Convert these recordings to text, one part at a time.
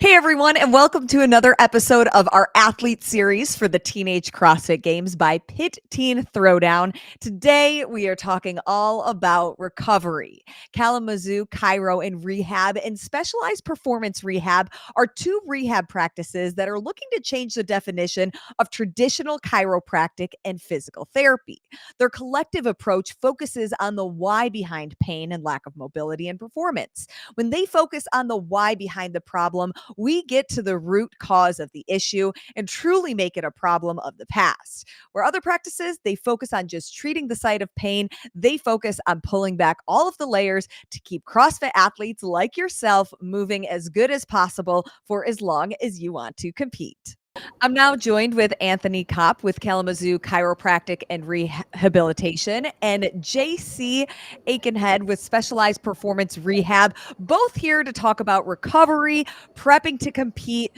Hey everyone, and welcome to another episode of our athlete series for the Teenage CrossFit Games by Pit Teen Throwdown. Today we are talking all about recovery. Kalamazoo, Chiro, and rehab and specialized performance rehab are two rehab practices that are looking to change the definition of traditional chiropractic and physical therapy. Their collective approach focuses on the why behind pain and lack of mobility and performance. When they focus on the why behind the problem, we get to the root cause of the issue and truly make it a problem of the past. Where other practices, they focus on just treating the site of pain, they focus on pulling back all of the layers to keep CrossFit athletes like yourself moving as good as possible for as long as you want to compete. I'm now joined with Anthony Kopp with Kalamazoo Chiropractic and Rehabilitation and JC Aikenhead with Specialized Performance Rehab, both here to talk about recovery, prepping to compete.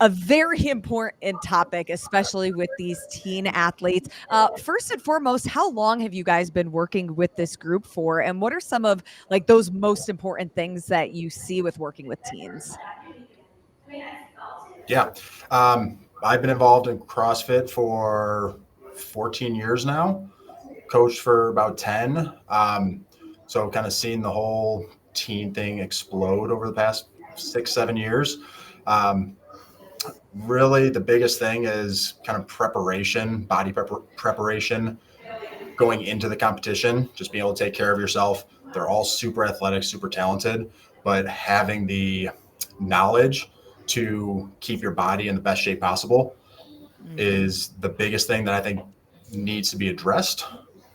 A very important topic, especially with these teen athletes. First and foremost, how long have you guys been working with this group for? And what are some of like those most important things that you see with working with teens? Yeah. I've been involved in CrossFit for 14 years now, coached for about 10. So kind of seen the whole teen thing explode over the past 6, 7 years. Um, Really, the biggest thing is kind of preparation, preparation going into the competition, just being able to take care of yourself. They're all super athletic, super talented, but having the knowledge to keep your body in the best shape possible Mhm. is the biggest thing that I think needs to be addressed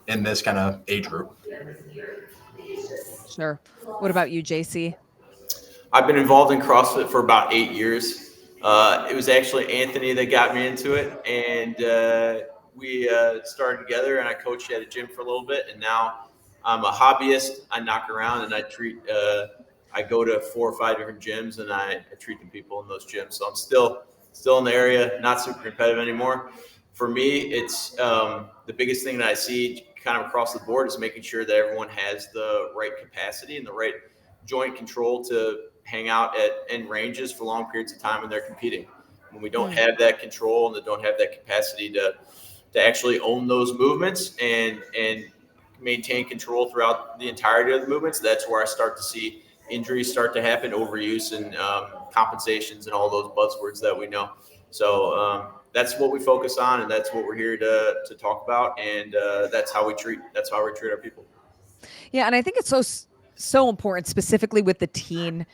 in this kind of age group. Sure. What about you, JC? I've been involved in CrossFit for about 8 years. It was actually Anthony that got me into it, and we started together. And I coached at a gym for a little bit, and now I'm a hobbyist. I knock around and I treat. I go to 4 or 5 different gyms, and I treat the people in those gyms. So I'm still in the area, not super competitive anymore. For me, it's the biggest thing that I see kind of across the board is making sure that everyone has the right capacity and the right joint control to hang out in ranges for long periods of time when they're competing. When we don't Mm. have that control and they don't have that capacity to actually own those movements and maintain control throughout the entirety of the movements, that's where I start to see injuries start to happen, overuse and compensations and all those buzzwords that we know. So that's what we focus on, and that's what we're here to talk about, and that's how we treat our people. Yeah, and I think it's so important specifically with the teen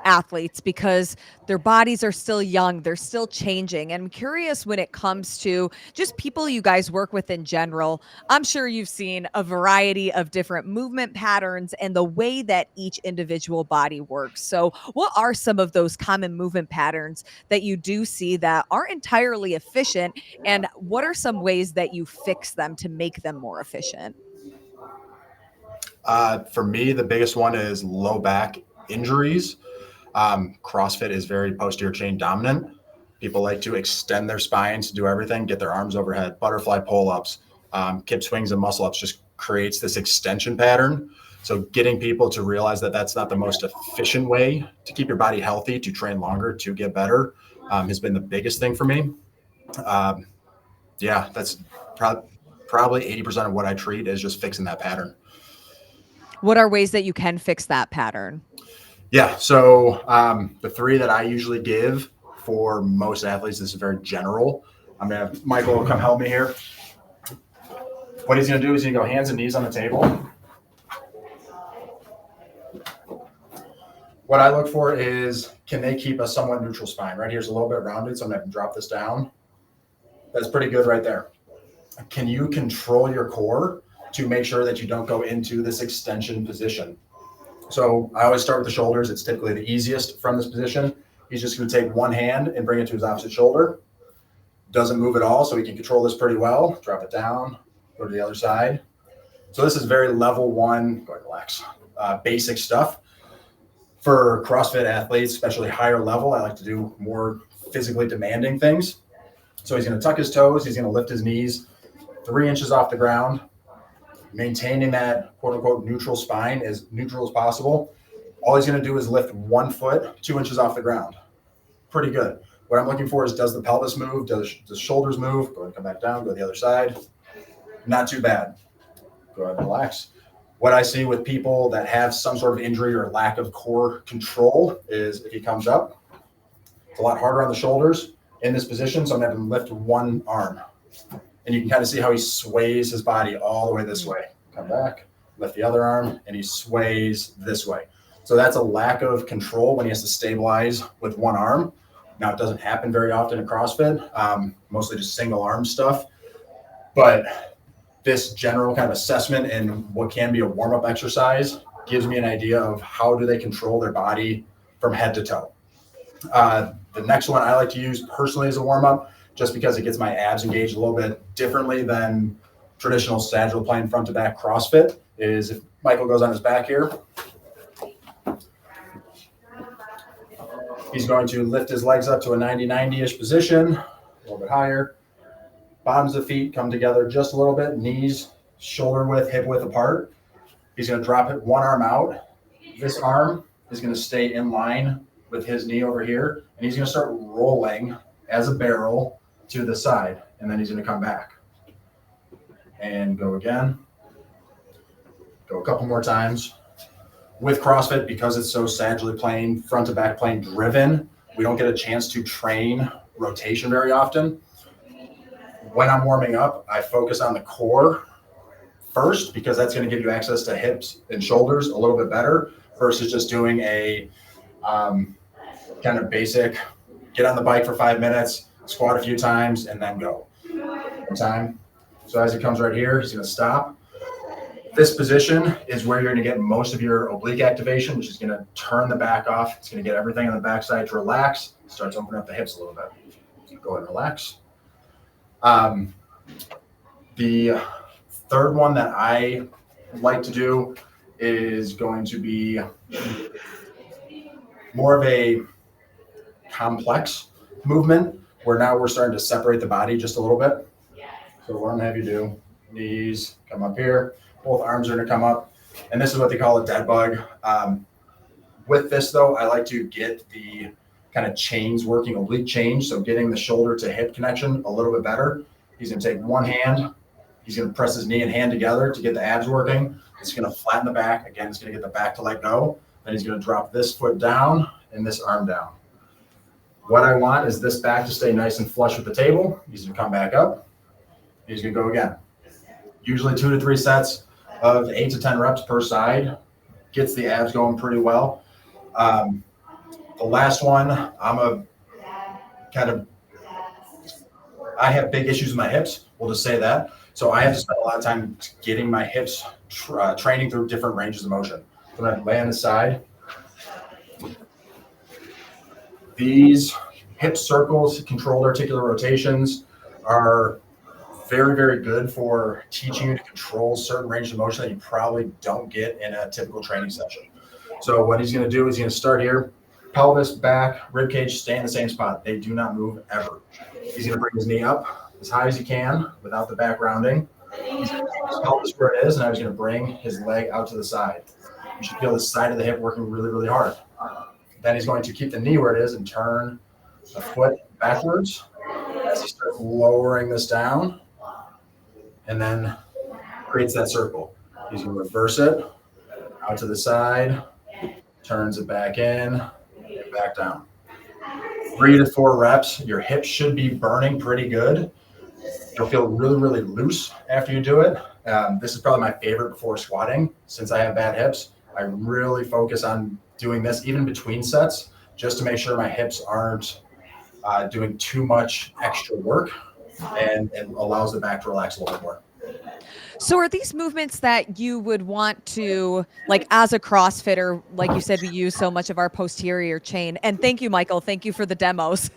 athletes because their bodies are still young, they're still changing. And I'm curious when it comes to just people you guys work with in general. I'm sure you've seen a variety of different movement patterns and the way that each individual body works. So, what are some of those common movement patterns that you do see that aren't entirely efficient and what are some ways that you fix them to make them more efficient? For me, the biggest one is low back injuries. CrossFit is very posterior chain dominant. People like to extend their spines, do everything, get their arms overhead, butterfly pull-ups, kip swings and muscle ups just creates this extension pattern. So getting people to realize that that's not the most efficient way to keep your body healthy, to train longer, to get better, has been the biggest thing for me. Um, yeah, that's probably 80% of what I treat is just fixing that pattern. What are ways that you can fix that pattern? Yeah. So the three that I usually give for most athletes, this is very general. I'm going to have Michael come help me here. What he's going to do is he's going to go hands and knees on the table. What I look for is, can they keep a somewhat neutral spine? Right here's a little bit rounded, so I'm going to drop this down. That's pretty good right there. Can you control your core to make sure that you don't go into this extension position? So I always start with the shoulders. It's typically the easiest from this position. He's just going to take one hand and bring it to his opposite shoulder. Doesn't move at all, so he can control this pretty well. Drop it down, go to the other side. So this is very level one, go ahead, relax, basic stuff. For CrossFit athletes, especially higher level, I like to do more physically demanding things. So he's going to tuck his toes. He's going to lift his knees 3 inches off the ground, maintaining that quote unquote neutral spine as neutral as possible. All he's going to do is lift 1 foot 2 inches off the ground. pretty good. What I'm looking for is, does the pelvis move? Does the shoulders move? Go ahead and come back down, go to the other side. Not too bad. Go ahead and relax. What I see with people that have some sort of injury or lack of core control is if he comes up, it's a lot harder on the shoulders in this position. So I'm going to have him lift one arm. And you can kind of see how he sways his body all the way this way. Come back, lift the other arm, and he sways this way. So that's a lack of control when he has to stabilize with one arm. Now, it doesn't happen very often in CrossFit, mostly just single arm stuff. But this general kind of assessment and what can be a warm-up exercise gives me an idea of how do they control their body from head to toe. The next one I like to use personally as a warm-up, just because it gets my abs engaged a little bit differently than traditional sagittal plane front to back CrossFit, is if Michael goes on his back here, he's going to lift his legs up to a 90-90-ish position, a little bit higher. Bottoms of the feet come together just a little bit, knees shoulder width, hip width apart. He's going to drop it one arm out. This arm is going to stay in line with his knee over here, and he's going to start rolling as a barrel to the side, and then he's going to come back. And go again. Go a couple more times. With CrossFit, because it's so sagittally plane, front to back plane driven, we don't get a chance to train rotation very often. When I'm warming up, I focus on the core first, because that's going to give you access to hips and shoulders a little bit better versus just doing a kind of basic, get on the bike for 5 minutes, squat a few times, and then go. One time. So as he comes right here, he's going to stop. This position is where you're going to get most of your oblique activation, which is going to turn the back off. It's going to get everything on the backside to relax. Starts opening up the hips a little bit. Go ahead and relax. The third one that I like to do is going to be more of a complex movement, where now we're starting to separate the body just a little bit. So what I'm going to have you do, knees come up here, both arms are going to come up, and this is what they call a dead bug. With this though, I like to get the kind of chains working, oblique change, so getting the shoulder to hip connection a little bit better. He's going to take one hand, he's going to press his knee and hand together to get the abs working. It's going to flatten the back. Again, it's going to get the back to let go. Then he's going to drop this foot down and this arm down. What I want is this back to stay nice and flush with the table. He's going to come back up. He's going to go again. Usually 2 to 3 sets of 8 to 10 reps per side. Gets the abs going pretty well. The last one, I have big issues with my hips. We'll just say that. So I have to spend a lot of time getting my hips training through different ranges of motion. So I'm going to lay on the side. These hip circles, controlled articular rotations, are very, very good for teaching you to control certain ranges of motion that you probably don't get in a typical training session. So what he's going to do is he's going to start here. Pelvis, back, rib cage stay in the same spot. They do not move ever. He's going to bring his knee up as high as he can without the back rounding. He's going to keep his pelvis where it is, and now he's going to bring his leg out to the side. You should feel the side of the hip working really, really hard. Then he's going to keep the knee where it is and turn the foot backwards as he starts lowering this down, and then creates that circle. He's going to reverse it out to the side, turns it back in, and back down. 3 to 4 reps. Your hips should be burning pretty good. You'll feel really, really loose after you do it. This is probably my favorite before squatting. Since I have bad hips, I really focus on doing this even between sets, just to make sure my hips aren't doing too much extra work, and it allows the back to relax a little bit more. So are these movements that you would want to, like as a CrossFitter, like you said, we use so much of our posterior chain, and thank you, Michael, thank you for the demos.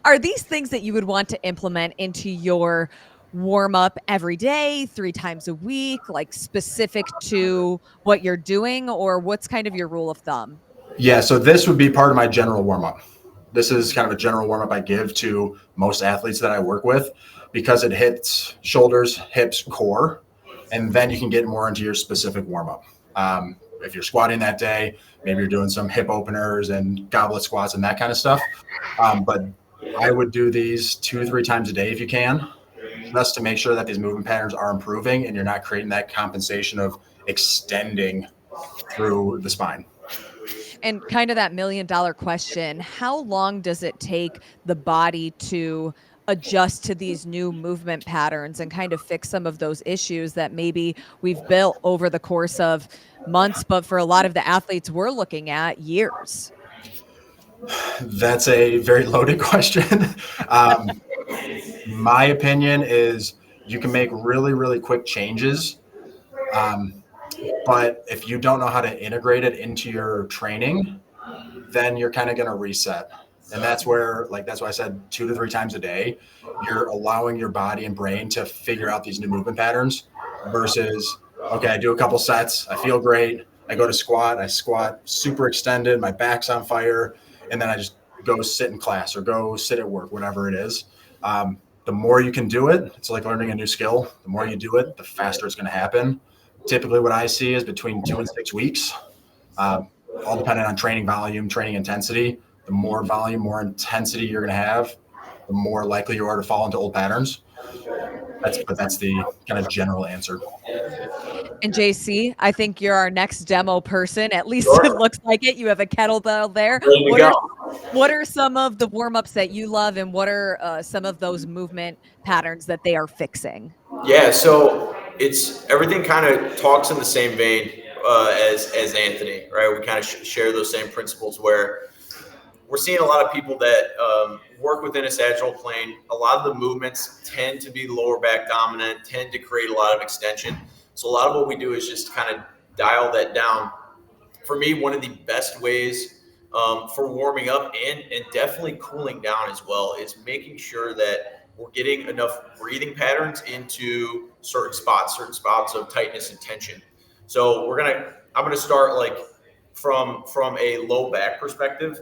Are these things that you would want to implement into your warm up every day, 3 times a week, like specific to what you're doing, or what's kind of your rule of thumb? Yeah, so this would be part of my general warm up. This is kind of a general warm up I give to most athletes that I work with, because it hits shoulders, hips, core, and then you can get more into your specific warm up. if you're squatting that day, maybe you're doing some hip openers and goblet squats and that kind of stuff. But I would do these 2-3 times a day if you can, just to make sure that these movement patterns are improving and you're not creating that compensation of extending through the spine. And kind of that $1 million question, how long does it take the body to adjust to these new movement patterns and kind of fix some of those issues that maybe we've built over the course of months, but for a lot of the athletes we're looking at, years? That's a very loaded question. My opinion is you can make really, really quick changes. But if you don't know how to integrate it into your training, then you're kind of going to reset. And that's where, like, that's why I said 2-3 times a day, you're allowing your body and brain to figure out these new movement patterns versus, okay, I do a couple sets, I feel great. I go to squat, I squat super extended, my back's on fire, and then I just go sit in class or go sit at work, whatever it is. The more you can do it, it's like learning a new skill. The more you do it, the faster it's going to happen. Typically what I see is between 2 and 6 weeks, all dependent on training volume, training intensity. The more volume, more intensity you're going to have, the more likely you are to fall into old patterns. That's the kind of general answer. And JC, I think you're our next demo person. At least Sure. It looks like it. You have a kettlebell there. Ready to go. What are some of the warm-ups that you love, and what are some of those movement patterns that they are fixing? Yeah, so it's everything kind of talks in the same vein as Anthony, right? We kind of share those same principles where we're seeing a lot of people that work within a sagittal plane. A lot of the movements tend to be lower back dominant, tend to create a lot of extension. So a lot of what we do is just kind of dial that down. For me, one of the best ways for warming up and definitely cooling down as well is making sure that we're getting enough breathing patterns into certain spots of tightness and tension. So I'm gonna start like from a low back perspective.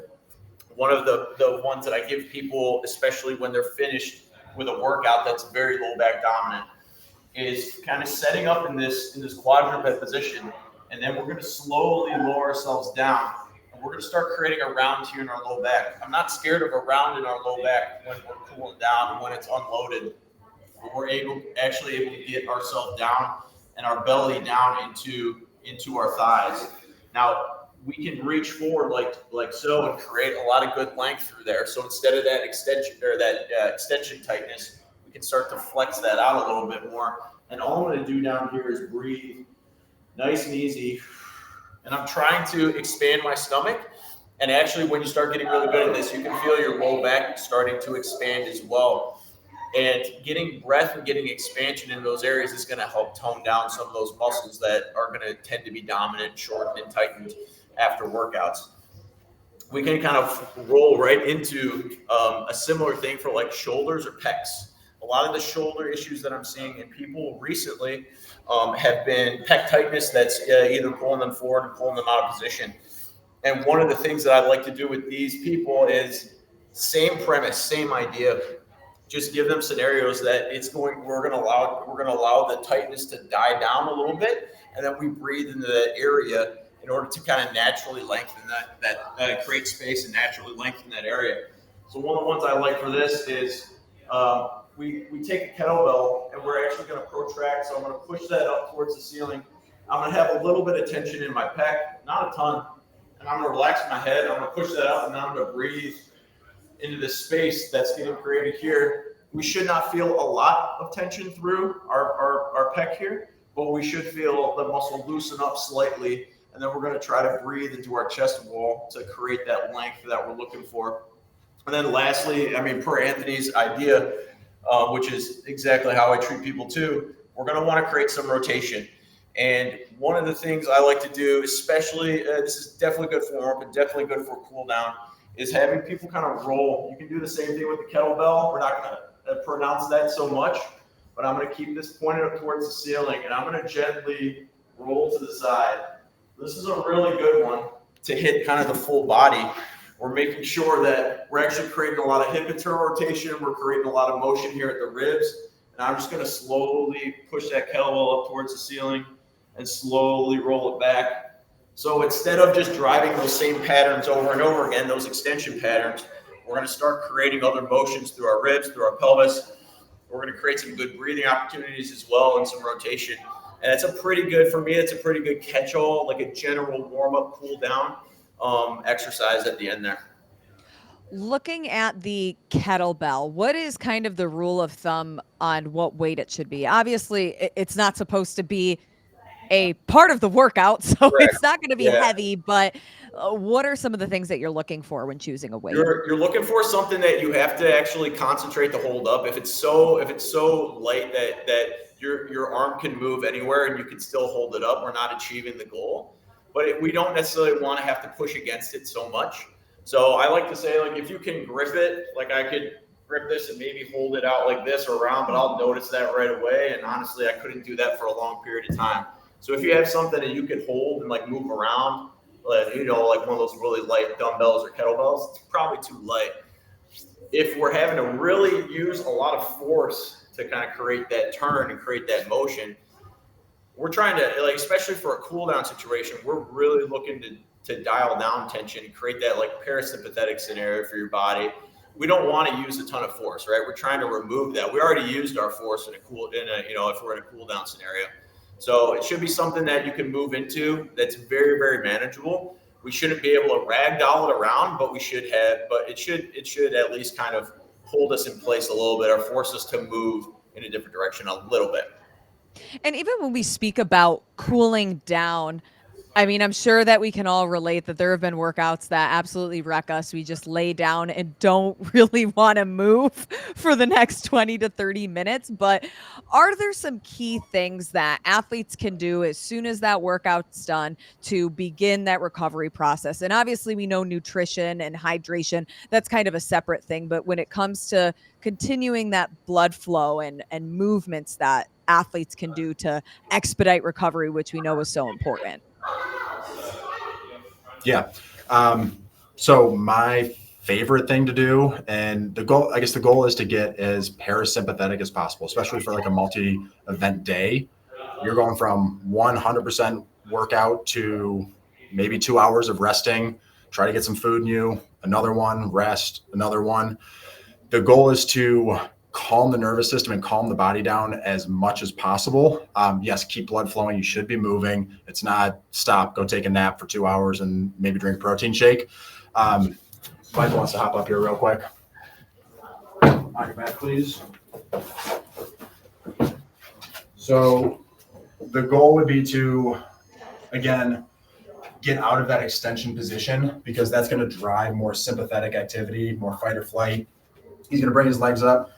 One of the ones that I give people, especially when they're finished with a workout that's very low back dominant, is kind of setting up in this quadruped position, and then we're going to slowly lower ourselves down, and we're going to start creating a round here in our low back. I'm not scared of a round in our low back when we're cooling down and when it's unloaded. We're actually able to get ourselves down and our belly down into our thighs. Now, we can reach forward like so and create a lot of good length through there. So instead of that extension or that extension tightness, we can start to flex that out a little bit more. And all I'm going to do down here is breathe nice and easy. And I'm trying to expand my stomach. And actually, when you start getting really good at this, you can feel your low back starting to expand as well. And getting breath and getting expansion in those areas is going to help tone down some of those muscles that are going to tend to be dominant, shortened, and tightened after workouts. We can kind of roll right into a similar thing for like shoulders or pecs. A lot of the shoulder issues that I'm seeing in people recently have been pec tightness that's either pulling them forward or pulling them out of position. And one of the things that I like to do with these people is same premise, same idea. Just give them scenarios that we're going to allow the tightness to die down a little bit, and then we breathe into that area in order to kind of naturally lengthen that create space and naturally lengthen that area. So one of the ones I like for this is we take a kettlebell and we're actually going to protract. So I'm going to push that up towards the ceiling. I'm going to have a little bit of tension in my pec, not a ton, and I'm going to relax my head. I'm going to push that up, and then I'm going to breathe into the space that's getting created here. We should not feel a lot of tension through our pec here, but we should feel the muscle loosen up slightly. And then we're going to try to breathe into our chest wall to create that length that we're looking for. And then lastly, per Anthony's idea, which is exactly how I treat people too, we're going to want to create some rotation. And one of the things I like to do, especially, this is definitely good for warm-up and definitely good for cool down, is having people kind of roll. You can do the same thing with the kettlebell. We're not going to pronounce that so much, but I'm going to keep this pointed up towards the ceiling, and I'm going to gently roll to the side. This is a really good one to hit kind of the full body. We're making sure that we're actually creating a lot of hip internal rotation. We're creating a lot of motion here at the ribs. And I'm just going to slowly push that kettlebell up towards the ceiling and slowly roll it back. So instead of just driving those same patterns over and over again, those extension patterns, we're going to start creating other motions through our ribs, through our pelvis. We're going to create some good breathing opportunities as well and some rotation. And it's a pretty good catch-all, like a general warm-up, cool-down exercise at the end there. Looking at the kettlebell, what is kind of the rule of thumb on what weight it should be? Obviously, it's not supposed to be a part of the workout, so Correct. it's not going to be Yeah. heavy, but what are some of the things that you're looking for when choosing a weight? You're looking for something that you have to actually concentrate to hold up. If it's so light that your arm can move anywhere and you can still hold it up, we're not achieving the goal. But we don't necessarily want to have to push against it so much. So I like to say, like, if you can grip it, like I could grip this and maybe hold it out like this or around, but I'll notice that right away. And honestly, I couldn't do that for a long period of time. So if you have something that you can hold and like move around, like one of those really light dumbbells or kettlebells, it's probably too light. If we're having to really use a lot of force to kind of create that turn and create that motion, we're trying to, like, especially for a cool down situation, we're really looking to dial down tension, create that like parasympathetic scenario for your body. We don't want to use a ton of force, right? We're trying to remove that. We already used our force if we're in a cool down scenario. So it should be something that you can move into that's very, very manageable. We shouldn't be able to ragdoll it around, but it should at least kind of hold us in place a little bit or force us to move in a different direction a little bit. And even when we speak about cooling down, I mean, I'm sure that we can all relate that there have been workouts that absolutely wreck us. We just lay down and don't really want to move for the next 20 to 30 minutes. But are there some key things that athletes can do as soon as that workout's done to begin that recovery process? And obviously, we know nutrition and hydration, that's kind of a separate thing. But when it comes to continuing that blood flow and movements that athletes can do to expedite recovery, which we know is so important. Yeah. So my favorite thing to do, and the goal is to get as parasympathetic as possible, especially for like a multi-event day. You're going from 100% workout to maybe 2 hours of resting, try to get some food in you, another one, rest, another one. The goal is to calm the nervous system and calm the body down as much as possible. Yes, keep blood flowing. You should be moving. It's not stop, go take a nap for 2 hours and maybe drink protein shake. Michael wants to hop up here real quick. On your back, please. So the goal would be to, again, get out of that extension position because that's going to drive more sympathetic activity, more fight or flight. He's going to bring his legs up.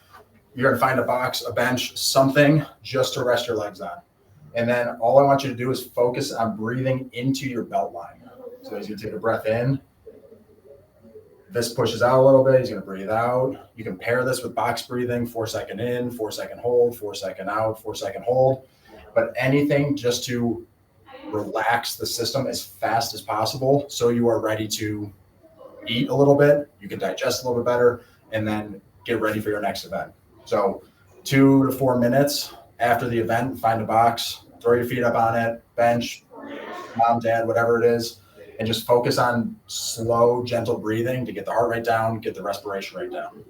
You're going to find a box, a bench, something just to rest your legs on. And then all I want you to do is focus on breathing into your belt line. So he's going to take a breath in. This pushes out a little bit. He's going to breathe out. You can pair this with box breathing, 4 second in, 4 second hold, 4 second out, 4 second hold. But anything just to relax the system as fast as possible so you are ready to eat a little bit. You can digest a little bit better and then get ready for your next event. So 2 to 4 minutes after the event, find a box, throw your feet up on it, bench, mom, dad, whatever it is, and just focus on slow, gentle breathing to get the heart rate down, get the respiration rate down.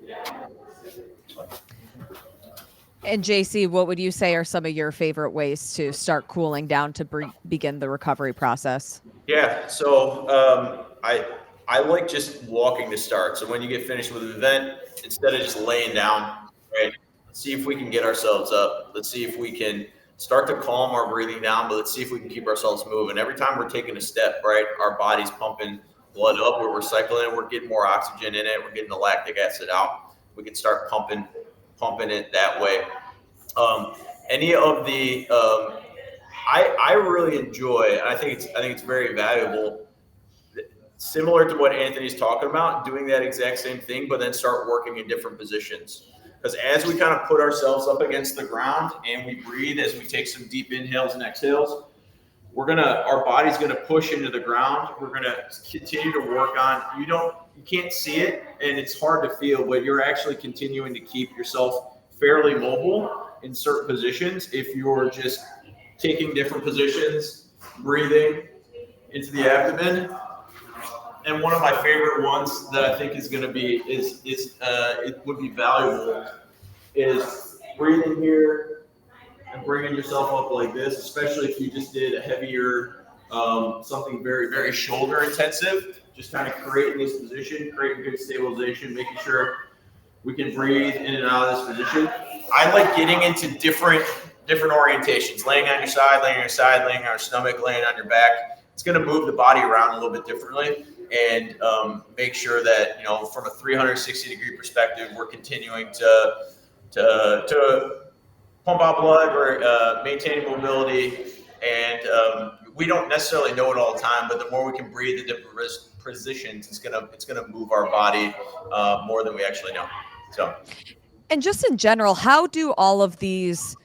And JC, what would you say are some of your favorite ways to start cooling down to begin the recovery process? Yeah, so I like just walking to start. So when you get finished with an event, instead of just laying down, right, let's see if we can get ourselves up. Let's see if we can start to calm our breathing down, but let's see if we can keep ourselves moving. Every time we're taking a step, right, our body's pumping blood up, we're recycling, we're getting more oxygen in it, we're getting the lactic acid out. We can start pumping it that way. Any of the I really enjoy, and I think it's very valuable, similar to what Anthony's talking about, doing that exact same thing, but then start working in different positions. Because as we kind of put ourselves up against the ground and we breathe, as we take some deep inhales and exhales, our body's gonna push into the ground. We're gonna continue to work on. You can't see it, and it's hard to feel, but you're actually continuing to keep yourself fairly mobile in certain positions if you're just taking different positions, breathing, into the abdomen. And one of my favorite ones that I think is going to be it would be valuable is breathing here and bringing yourself up like this, especially if you just did a heavier something very, very shoulder intensive. Just kind of creating this position, creating good stabilization, making sure we can breathe in and out of this position. I like getting into different orientations, laying on your side, laying on your side, laying on your stomach, laying on your back. It's going to move the body around a little bit differently and make sure that, from a 360-degree perspective, we're continuing to pump out blood, we're maintaining mobility, and we don't necessarily know it all the time, but the more we can breathe in different positions, it's gonna move our body more than we actually know. So, And just in general, how do all of these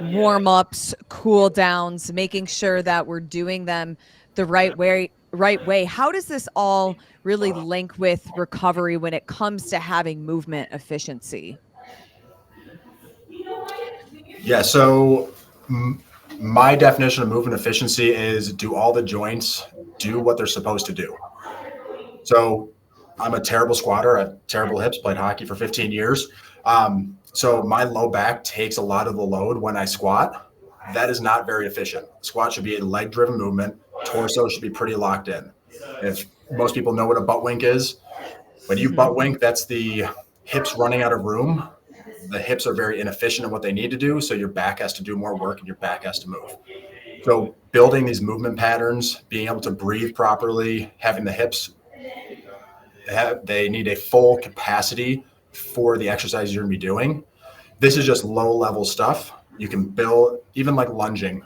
warm-ups, cool downs, making sure that we're doing them the right way, how does this all really link with recovery when it comes to having movement efficiency? Yeah. So my definition of movement efficiency is, do all the joints do what they're supposed to do? So I'm a terrible squatter. I have terrible hips, played hockey for 15 years. So my low back takes a lot of the load when I squat. That is not very efficient. Squat should be a leg driven movement. Torso should be pretty locked in. If most people know what a butt wink is, when you butt wink, that's the hips running out of room. The hips are very inefficient in what they need to do. So your back has to do more work and your back has to move. So building these movement patterns, being able to breathe properly, having the hips, they need a full capacity for the exercise you're going to be doing. This is just low level stuff. You can build, even like lunging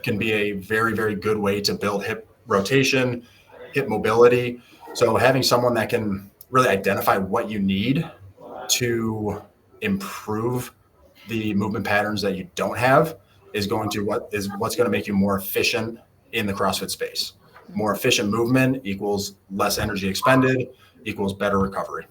can be a very, very good way to build hip rotation, hip mobility. So having someone that can really identify what you need to improve the movement patterns that you don't have is what's going to make you more efficient in the CrossFit space. More efficient movement equals less energy expended, equals better recovery.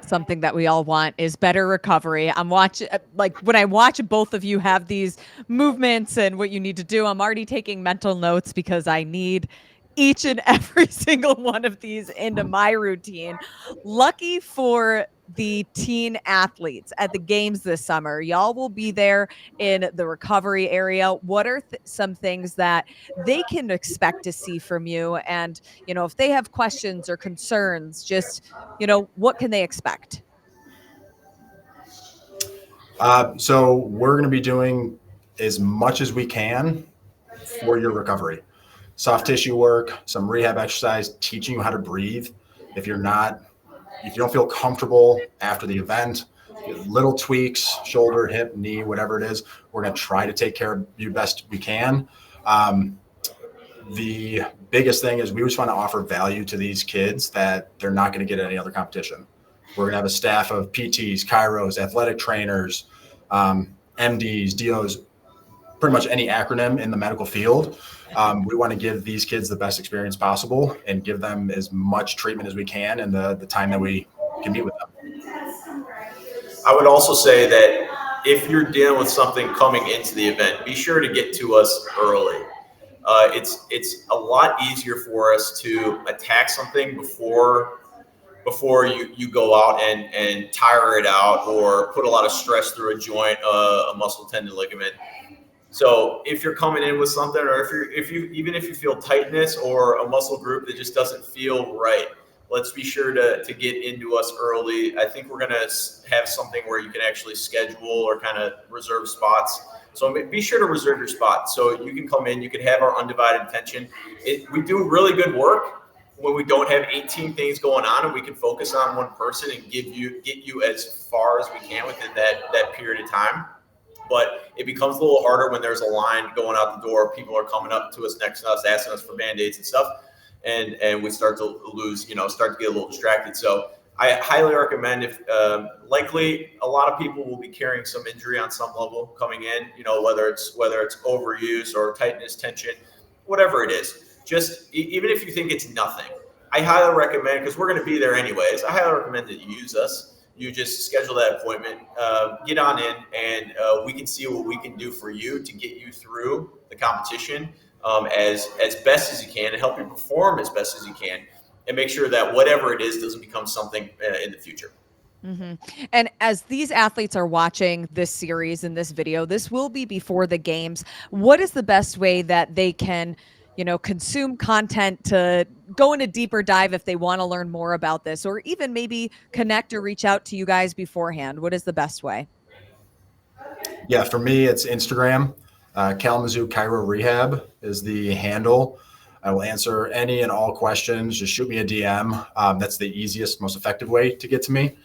Something that we all want is better recovery. I'm watching, like when I watch both of you have these movements and what you need to do, I'm already taking mental notes because I need each and every single one of these into my routine. Lucky for the teen athletes at the games this summer, y'all will be there in the recovery area. What are some things that they can expect to see from you? And, if they have questions or concerns, just, what can they expect? So we're going to be doing as much as we can for your recovery. Soft tissue work, some rehab exercise, teaching you how to breathe. If you don't feel comfortable after the event, little tweaks, shoulder, hip, knee, whatever it is, we're going to try to take care of you best we can. The biggest thing is we just want to offer value to these kids that they're not going to get at any other competition. We're going to have a staff of PTs, chiros, athletic trainers, MDs, DOs, pretty much any acronym in the medical field. We want to give these kids the best experience possible and give them as much treatment as we can in the time that we can meet with them. I would also say that if you're dealing with something coming into the event, be sure to get to us early. It's a lot easier for us to attack something before you go out and tire it out or put a lot of stress through a joint, a muscle tendon ligament. So if you're coming in with something, or if you feel tightness or a muscle group that just doesn't feel right, let's be sure to get into us early. I think we're going to have something where you can actually schedule or kind of reserve spots. So be sure to reserve your spot so you can come in, you can have our undivided attention. We do really good work when we don't have 18 things going on and we can focus on one person and get you as far as we can within that period of time. But it becomes a little harder when there's a line going out the door. People are coming up to us next to us, asking us for Band-Aids and stuff. And we start to start to get a little distracted. So I highly recommend, if likely a lot of people will be carrying some injury on some level coming in, whether it's overuse or tightness, tension, whatever it is. Just even if you think it's nothing, I highly recommend, because we're going to be there anyways, I highly recommend that you use us. You just schedule that appointment, get on in, and we can see what we can do for you to get you through the competition. as best as you can and help you perform as best as you can, and make sure that whatever it is doesn't become something in the future. Mm-hmm. And as these athletes are watching this series and this video, this will be before the games. What is the best way that they can, consume content to go in a deeper dive if they want to learn more about this, or even maybe connect or reach out to you guys beforehand? What is the best way? Yeah, for me, it's Instagram. Kalamazoo Chiro Rehab is the handle. I will answer any and all questions. Just shoot me a DM. That's the easiest, most effective way to get to me.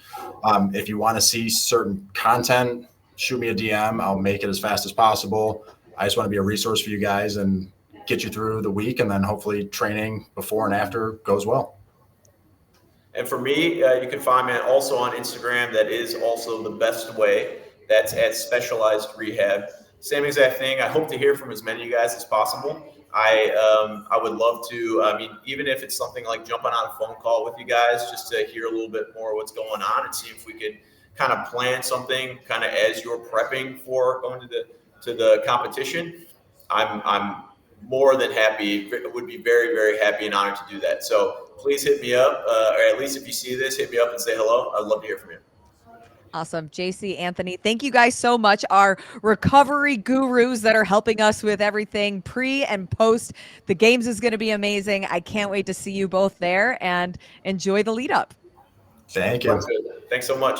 If you want to see certain content, shoot me a DM. I'll make it as fast as possible. I just want to be a resource for you guys and get you through the week, and then hopefully training before and after goes well. And for me, you can find me also on Instagram. That is also the best way. That's at Specialized Rehab. Same exact thing. I hope to hear from as many of you guys as possible. I would love to. I mean, even if it's something like jumping on a phone call with you guys, just to hear a little bit more what's going on and see if we could kind of plan something, kind of as you're prepping for going to the competition. I'm more than happy. Would be very, very happy and honored to do that. So please hit me up, or at least if you see this, hit me up and say hello. I'd love to hear from you. Awesome. JC, Anthony, thank you guys so much. Our recovery gurus that are helping us with everything pre and post. The games is going to be amazing. I can't wait to see you both there, and enjoy the lead up. Thank you. Thanks so much.